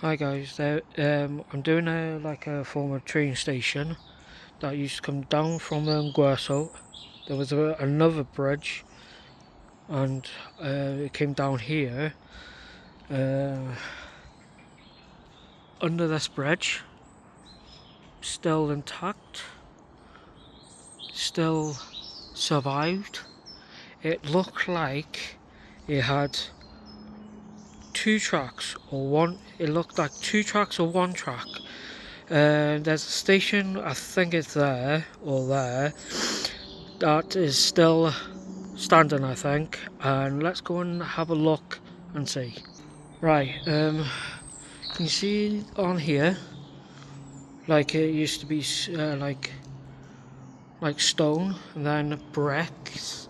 Hi guys, I'm doing a former train station that used to come down from Guerso. There was another bridge, and it came down here. Under this bridge, still intact, still survived. It looked like it had two tracks or one. It looked like two tracks or one track. There's a station, I think it's there or there, that is still standing, I think, and let's go and have a look and see. Right, can you see on here, like it used to be like stone and then bricks.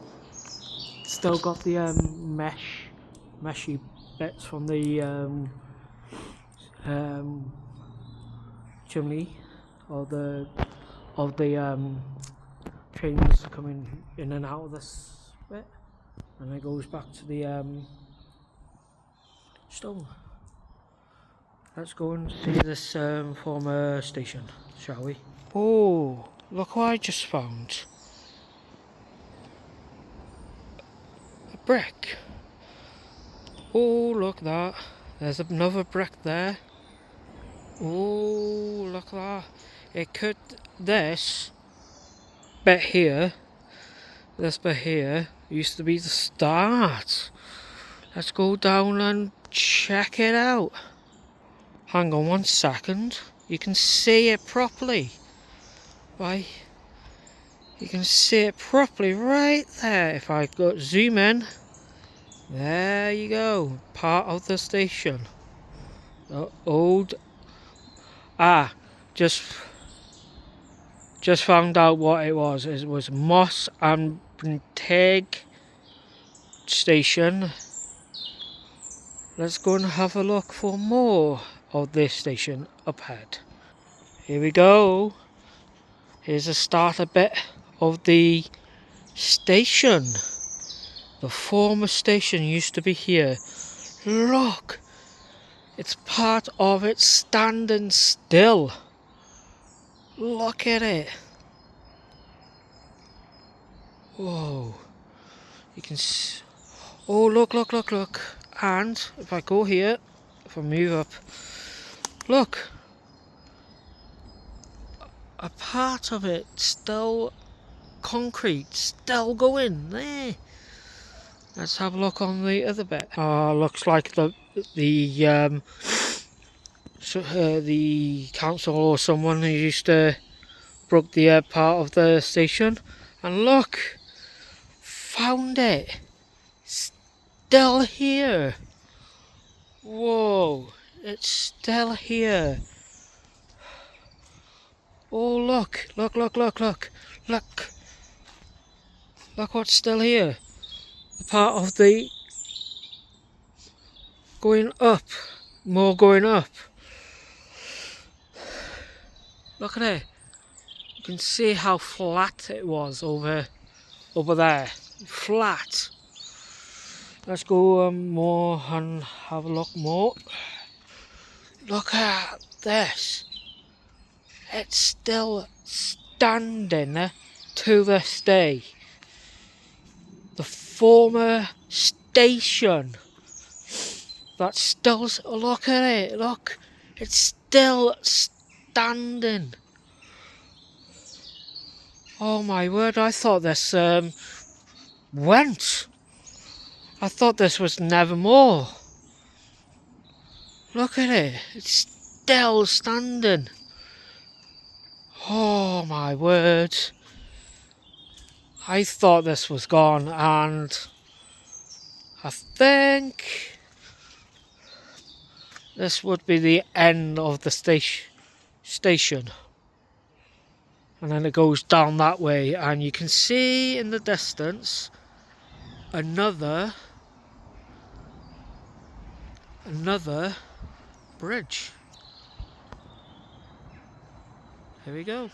Still got the meshy bits from the chimney of the trains coming in and out of this bit, and it goes back to the stone. Let's go and see this former station, shall we? Oh, look what I just found. A brick. Oh, look at that. There's another brick there. Oh, look at that. It could, this bit here used to be the start. Let's go down and check it out. Hang on 1 second. You can see it properly. Right? You can see it properly right there. If I go zoom in, there you go. Part of the station. Old. Just found out what it was. It was Moss Pentre station. Let's go and have a look for more of this station up ahead. Here we go. Here's a starter bit of the station. The former station used to be here. Look, it's part of it standing still. Look at it. Whoa. You can see. Oh, look. And if I go here, if I move up, look. A part of it still concrete, still going there. Let's have a look on the other bit. Looks like the council or someone who used to broke the part of the station, and look, found it. Still here. Whoa, it's still here. Oh, look. Look what's still here. The part of the going up. More going up. Look at it. You can see how flat it was over there. Flat. Let's go more and have a look more. Look at this. It's still standing to this day. The former station. That's still, look at it, look. It's still standing. Oh my word, I thought this went. I thought this was nevermore. Look at it, it's still standing. Oh my word. I thought this was gone, and I think this would be the end of the station. And then it goes down that way, and you can see in the distance another bridge. Here we go.